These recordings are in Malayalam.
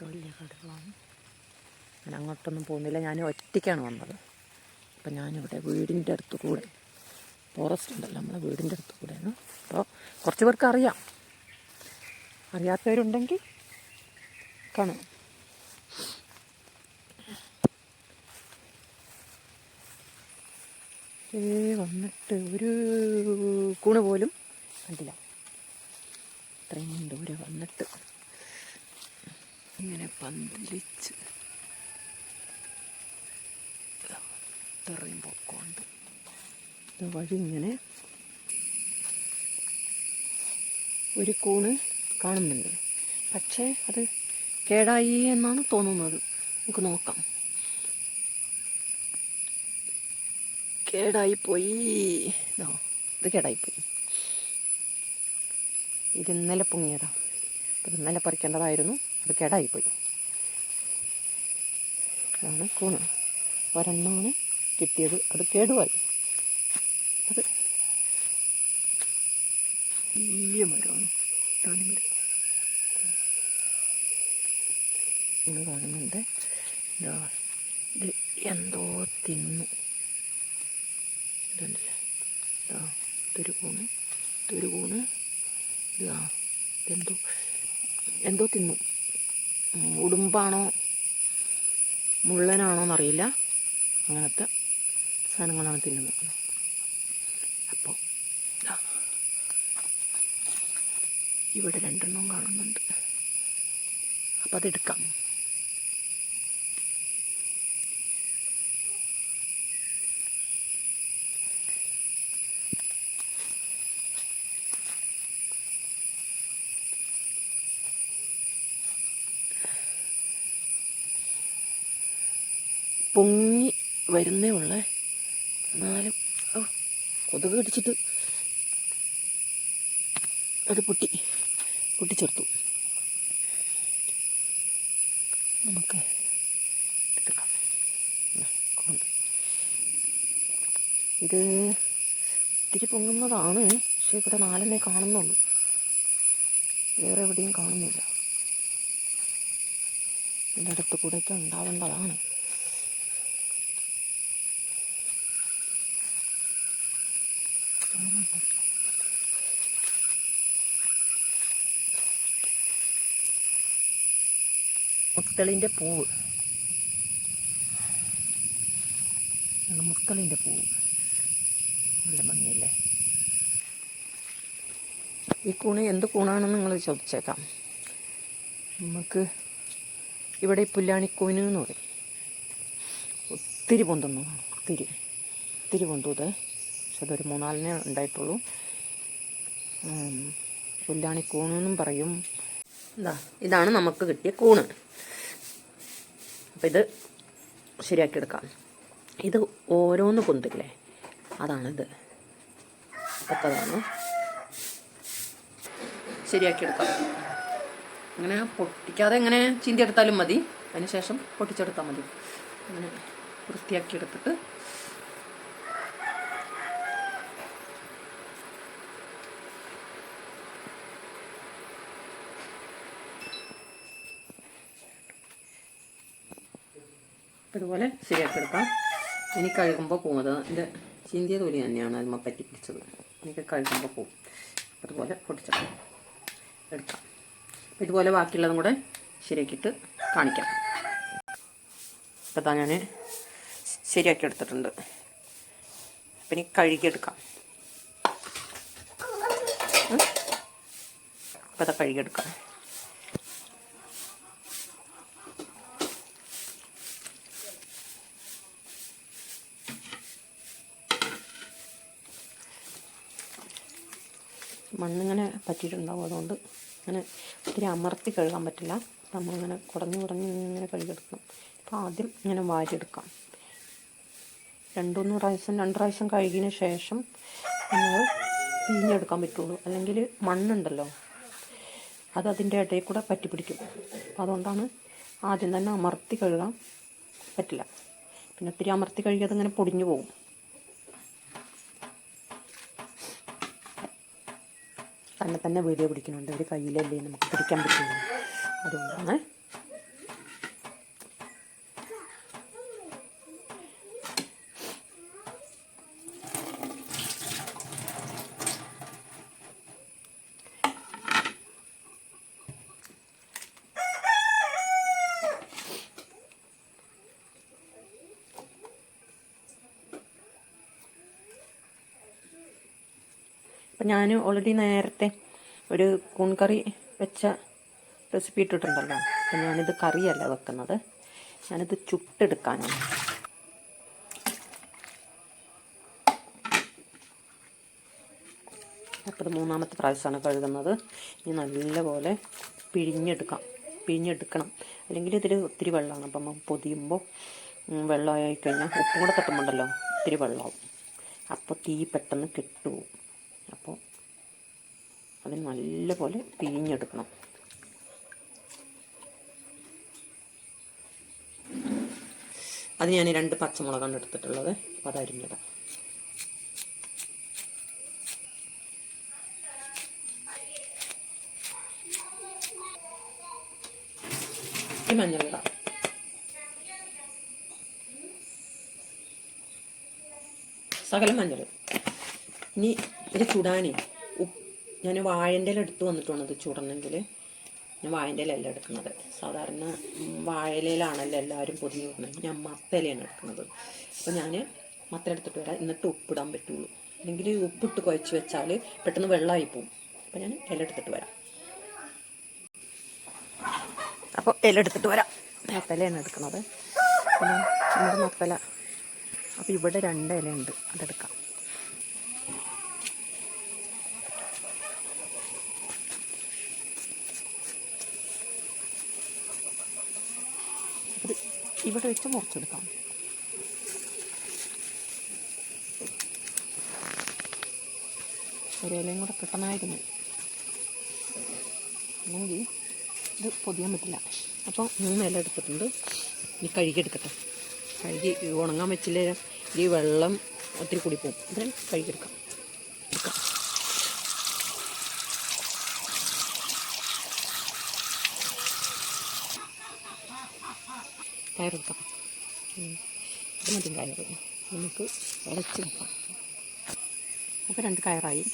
ഇതൊക്കെ വലിയ കടകളാണ്. ഞാൻ അങ്ങോട്ടൊന്നും പോകുന്നില്ല, ഞാൻ ഒറ്റയ്ക്കാണ് വന്നത്. അപ്പം ഞാനിവിടെ വീടിൻ്റെ അടുത്ത് കൂടെ, ഫോറസ്റ്റ് ഉണ്ടല്ലോ നമ്മളെ വീടിൻ്റെ അടുത്ത് കൂടെയാണ്. അപ്പോൾ കുറച്ച് പേർക്ക് അറിയാം, അറിയാത്തവരുണ്ടെങ്കിൽ കാണാം. വന്നിട്ട് ഒരു കൂണ് പോലും കണ്ടില്ല. ഇത്രയും ദൂരെ വന്നിട്ട് ഇങ്ങനെ പന്തലിച്ച് ഇത്രയും പൊക്കമുണ്ട്. ഇത് വഴി ഇങ്ങനെ ഒരു കൂണ് കാണുന്നുണ്ട്, പക്ഷേ അത് കേടായി എന്നാണ് തോന്നുന്നത്. നമുക്ക് നോക്കാം. കേടായിപ്പോയി, ഇത് കേടായിപ്പോയി. ഇത് ഇന്നലെ പൊങ്ങിയതാ, അത് ഇന്നലെ പറിക്കേണ്ടതായിരുന്നു, അത് കേടായിപ്പോയി. അതാണ് കൂണ്. ഒരെണ്ണമാണ് കിട്ടിയത്, അത് കേടുവായി. അത് വലിയ മരമാണ്, താനിമരം. ഇത് കാണുന്നുണ്ട്, ഇത് എന്തോ തിന്നു. ഇതുണ്ടല്ലേ, ഇതൊരു കൂണ്, ഇതൊരു കൂണ്. ഇതെന്തോ എന്തോ തിന്നു. ഉടുമ്പാണോ മുള്ളനാണോ എന്നറിയില്ല, അങ്ങനത്തെ സാധനങ്ങളാണ് തിന്നുന്നത്. അപ്പോൾ ഇവിടെ രണ്ടെണ്ണം കാണുന്നുണ്ട്, അപ്പം അതെടുക്കാം. പൊങ്ങി വരുന്നേ ഉള്ളേ, എന്നാലും കൊതുക് കടിച്ചിട്ട് അത് പൊട്ടിച്ചെടുത്തു. നമുക്ക് എടുക്കാം. ഇത് ഇത്തിരി പൊങ്ങുന്നതാണ്, പക്ഷെ ഇവിടെ 4 കാണുന്നുള്ളൂ, വേറെ എവിടെയും കാണുന്നില്ല. ഇതിൻ്റെ അടുത്ത് കൂടെയൊക്കെ ഉണ്ടാവേണ്ടതാണ്. മുത്തളിൻ്റെ പൂവ്, മുത്തളിൻ്റെ പൂവ് നല്ല ഭംഗിയല്ലേ. ഈ കൂണ് എന്ത് കൂണാണെന്ന് നിങ്ങൾ ചോദിച്ചേക്കാം. നമുക്ക് ഇവിടെ പുല്ലാണിക്കൂന് എന്ന് പറയും. ഒത്തിരി പൊന്തുന്നതാണ്, ഒത്തിരി പൊന്തുത്. പക്ഷെ അതൊരു 3-4 ഉണ്ടായിട്ടുള്ളൂ. പുല്ലാണിക്കൂണെന്നും പറയും. ഇതാണ് നമുക്ക് കിട്ടിയ കൂണ്. അപ്പം ഇത് ശരിയാക്കിയെടുക്കാം. ഇത് ഓരോന്ന് പൊന്തില്ലേ, അതാണിത്. അതാണ് ശരിയാക്കിയെടുക്കാം. അങ്ങനെ പൊട്ടിക്കാതെ ഇങ്ങനെ ചീന്തിയെടുത്താലും മതി, അതിന് ശേഷം പൊട്ടിച്ചെടുത്താൽ മതി. അങ്ങനെ വൃത്തിയാക്കിയെടുത്തിട്ട് ഇതുപോലെ ശരിയാക്കിയെടുക്കാം. ഇനി കഴുകുമ്പോൾ പോകും, അത് എൻ്റെ ചീന്തിയ തൊലി തന്നെയാണ് അതിന്മ പറ്റി പിടിച്ചത്. എനിക്ക് കഴുകുമ്പോൾ പോകും. അതുപോലെ പൊട്ടിച്ചെടുക്കാം, എടുക്കാം. ഇതുപോലെ ബാക്കിയുള്ളതും കൂടെ ശരിയാക്കിയിട്ട് കാണിക്കാം. അപ്പോൾ ഞാൻ ശരിയാക്കി എടുത്തിട്ടുണ്ട്. അപ്പം ഇനി കഴുകിയെടുക്കാം. അപ്പോൾ അത് കഴുകിയെടുക്കാം. മണ്ണിങ്ങനെ പറ്റിയിട്ടുണ്ടാവും, അതുകൊണ്ട് അങ്ങനെ ഒത്തിരി അമർത്തി കഴുകാൻ പറ്റില്ല. നമ്മളിങ്ങനെ കുടഞ്ഞ് ഇങ്ങനെ കഴുകിയെടുക്കണം. അപ്പോൾ ആദ്യം ഇങ്ങനെ വാരിയെടുക്കാം. 2 പ്രാവശ്യം കഴുകിയതിന് ശേഷം നമ്മൾ പിഴിഞ്ഞെടുക്കാൻ പറ്റുള്ളൂ. അല്ലെങ്കിൽ മണ്ണുണ്ടല്ലോ, അത് അതിൻ്റെ ഇടയിൽ കൂടെ പറ്റി പിടിക്കും. അതുകൊണ്ടാണ് ആദ്യം തന്നെ അമർത്തി കഴുകാൻ പറ്റില്ല. പിന്നെ ഒത്തിരി അമർത്തി കഴുകിയത് ഇങ്ങനെ പൊടിഞ്ഞു പോകും. തന്നെ വീഡിയോ പിടിക്കുന്നുണ്ട്, ഒരു കയ്യിലല്ലേ നമുക്ക് പിടിക്കാൻ പറ്റുള്ളൂ, അതുകൊണ്ടാണ് അപ്പം ഞാൻ ഓൾറെഡി നേരത്തെ ഒരു കൂൺ കറി വെച്ച റെസിപ്പി ഇട്ടിട്ടുണ്ടല്ലോ. അപ്പം ഞാനിത് കറിയല്ല വെക്കുന്നത്, ഞാനിത് ചുട്ടെടുക്കാനാണ്. അപ്പോൾ ഇത് 3ാമത്തെ പ്രാവശ്യമാണ് കഴുകുന്നത്. ഇനി നല്ലപോലെ പിഴിഞ്ഞെടുക്കണം. അല്ലെങ്കിൽ ഇതിൽ ഒത്തിരി വെള്ളമാണ്. അപ്പം പൊതിയുമ്പോൾ വെള്ളമായി കഴിഞ്ഞാൽ ഉപ്പും കൂടെ തട്ടുമ്പോണ്ടല്ലോ ഒത്തിരി വെള്ളമാവും. അപ്പോൾ തീ പെട്ടെന്ന് കെട്ടുപോകും. അപ്പോൾ അത് നല്ലപോലെ പിഴിഞ്ഞെടുക്കണം. അത് ഞാൻ 2 പച്ചമുളകാണ് എടുത്തിട്ടുള്ളത്. അപ്പോൾ അത് അരിഞ്ഞിടാം. മഞ്ഞളിടാം. സകലം മഞ്ഞൾ. ഇനി ഇത് ചുടാനേ ഞാൻ വാഴൻ്റെ ഇല എടുത്ത് വന്നിട്ടാണ് ഇത് ചുടണമെങ്കിൽ. ഞാൻ വാഴൻ്റെ ഇലയല്ല എടുക്കുന്നത്. സാധാരണ വാഴയിലാണല്ലോ എല്ലാവരും പൊതിഞ്ഞ് വെക്കുന്നത്. ഞാൻ മത്തയിലയാണ് എടുക്കുന്നത്. അപ്പോൾ ഞാൻ മത്തല എടുത്തിട്ട് വരാം. എന്നിട്ട് ഉപ്പിടാൻ പറ്റുള്ളൂ. അല്ലെങ്കിൽ ഉപ്പിട്ട് കുഴച്ച് വെച്ചാൽ പെട്ടെന്ന് വെള്ളമായി പോവും. അപ്പോൾ ഞാൻ ഇല എടുത്തിട്ട് വരാം. അപ്പോൾ ഇല എടുത്തിട്ട് വരാം. മത്തലയാണ് എടുക്കുന്നത്. പിന്നെ നമ്മുടെ മത്തല. അപ്പോൾ ഇവിടെ 2 ഇലയുണ്ട്, അതെടുക്കാം. ഇത് ഇവിടെ വെച്ച് മുറിച്ചെടുക്കാം. ഒരു ഇലയും കൂടെ കിട്ടണമായിരുന്നു, അല്ലെങ്കിൽ ഇത് പൊതിയാൻ പറ്റില്ല. അപ്പോൾ 3 ഇല എടുത്തിട്ടുണ്ട്. ഇനി കഴുകിയെടുക്കട്ടെ. കഴുകി ഉണങ്ങാൻ വെച്ചില്ല, ഈ വെള്ളം ഒത്തിരി കൂടി പോകും. ഇതിന് കഴുകിയെടുക്കാം. കയറെടുക്കാം. ഇത് മതി കയറ്. നമുക്ക് ഇളച്ച് വെക്കാം. അപ്പോൾ 2 കയറായി.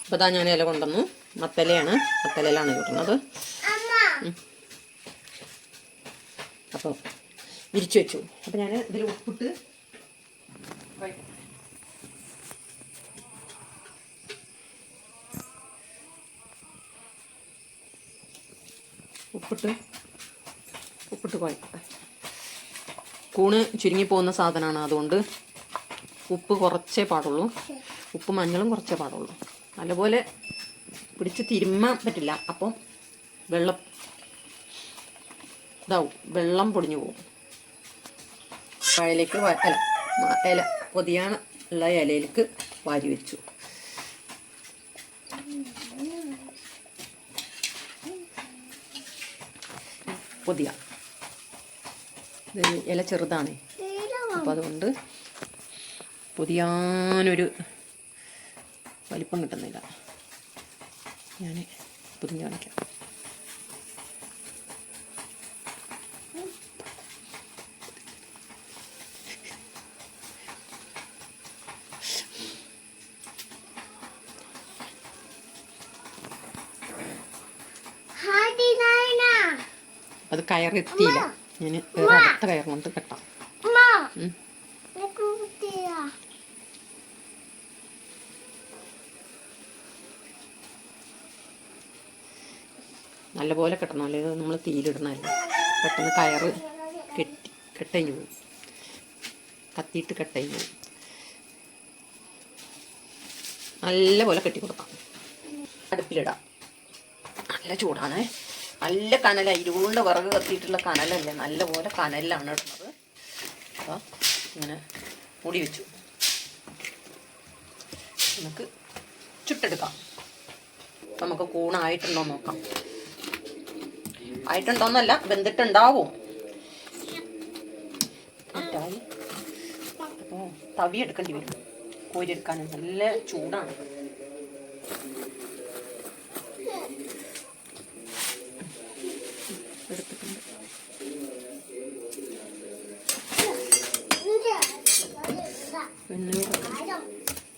അപ്പോൾ ഇതാ ഞാൻ ഇല കൊണ്ടുവന്നു. മത്തലയിലാണ് കിട്ടുന്നത്. അപ്പോൾ വിരിച്ചു വെച്ചു. അപ്പോൾ ഞാൻ ഇതിൽ ഉപ്പിട്ട് കുഴക്കട്ടെ. കൂണ് ചുരുങ്ങിപ്പോകുന്ന സാധനമാണ്. അതുകൊണ്ട് ഉപ്പ് കുറച്ചേ പാടുള്ളൂ. ഉപ്പ് മഞ്ഞളും കുറച്ചേ പാടുള്ളൂ. നല്ലപോലെ പിടിച്ച് തിരുമ്മാൻ പറ്റില്ല. അപ്പം വെള്ളം പൊടിഞ്ഞു പോകും. വാഴയിലേക്ക് ഇല പൊതിയാനുള്ള ഇലയിലേക്ക് വാരി വെച്ചു. പൊതിയ ഇല ചെറുതാണ്. അപ്പം അതുകൊണ്ട് പൊതിയാനൊരു വലിപ്പം കിട്ടുന്നില്ല. ഞാൻ പൊതിഞ്ഞ് കാണിക്കാം. അത് കയറെത്തിയില്ല. ഞാൻ അടുത്ത കയർ കൊണ്ട് കെട്ടാം. നല്ലപോലെ കെട്ടണം, അല്ലെങ്കിൽ നമ്മൾ തീയിലിടണമല്ലോ. പെട്ടെന്ന് കയറ് കെട്ടഴിഞ്ഞു പോകും. കത്തിയിട്ട് കെട്ടഴിഞ്ഞു പോകും. നല്ലപോലെ കെട്ടി കൊടുക്കാം. അടുപ്പിലിടാം. നല്ല ചൂടാണ്. നല്ല കനല, ഇരുളുള്ള വിറക് കത്തിയിട്ടുള്ള കനലല്ലേ, നല്ലപോലെ കനലിലാണ് ഇടുന്നത്. അപ്പോൾ ഇങ്ങനെ മൂടി വെച്ചു. നമുക്ക് ചുട്ടെടുക്കാം. നമുക്ക് കൂണായിട്ടുണ്ടോ നോക്കാം. ആയിട്ടുണ്ടോന്നല്ല, വെന്തിട്ടുണ്ടാവും. അപ്പോൾ തവി എടുക്കേണ്ടി വരും. കോരിയെടുക്കാൻ നല്ല ചൂടാണ്. എടുത്തിട്ടുണ്ട്.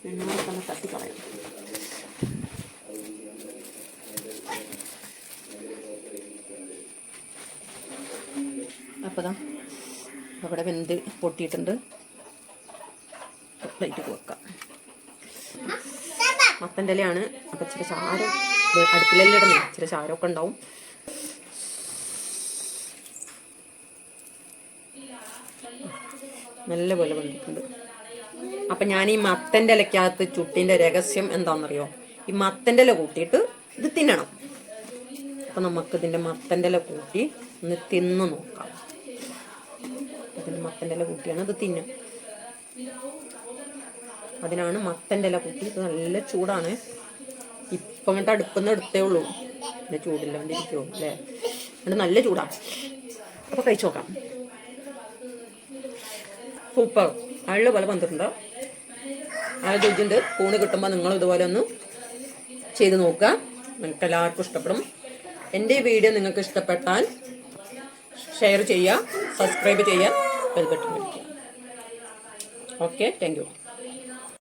വെണ്ണൂറൊക്കെ ഒന്ന് തട്ടിക്കളയാം. അപ്പോൾ ദാ അവിടെ വെന്ത് പൊട്ടിയിട്ടുണ്ട്. പ്ലേറ്റ് വെക്കാം. മത്തൻ്റെ ഇലയാണ്. അപ്പം ഇച്ചിരി ചാരം അടുപ്പിലെല്ലാം ഇടുന്നത്, ഇച്ചിരി ചാരമൊക്കെ ഉണ്ടാവും. നല്ലപോലെ വന്നിട്ടുണ്ട്. അപ്പം ഞാൻ ഈ മത്തൻ്റെ ഇലക്കകത്ത് ചുട്ടിൻ്റെ രഹസ്യം എന്താണെന്നറിയോ? ഈ മത്തൻ്റെ ഇല കൂട്ടിയിട്ട് ഇത് തിന്നണം. അപ്പം നമുക്കിതിൻ്റെ മത്തൻ്റെ ഇല കൂട്ടി ഒന്ന് തിന്ന് നോക്കാം. ഇതിൻ്റെ മത്തൻ്റെ ഇല കൂട്ടിയാണ് ഇത് തിന്നും. അതിനാണ് മത്തൻ്റെ ഇല കൂട്ടി. ഇത് നല്ല ചൂടാണ്. ഇപ്പം അങ്ങോട്ട് അടുപ്പെന്ന് എടുത്തേ ഉള്ളൂ. പിന്നെ ചൂടില്ലാണ്ടിരിക്കുമോ അല്ലേ? എന്നിട്ട് നല്ല ചൂടാണ്. അപ്പോൾ കഴിച്ചു നോക്കാം. സൂപ്പർ, അള്ള പോലെ വന്നിട്ടുണ്ട്. ആ രുചിയുണ്ട്. കൂണ് കിട്ടുമ്പോൾ നിങ്ങൾ ഇതുപോലെ ഒന്ന് ചെയ്ത് നോക്കുക. നിങ്ങൾക്ക് എല്ലാവർക്കും ഇഷ്ടപ്പെടും. എൻ്റെ ഈ വീഡിയോ നിങ്ങൾക്ക് ഇഷ്ടപ്പെട്ടാൽ ഷെയർ ചെയ്യുക, സബ്സ്ക്രൈബ് ചെയ്യുക, ബെൽ ബട്ടൺ അടിക്കുക. Okay, thank you.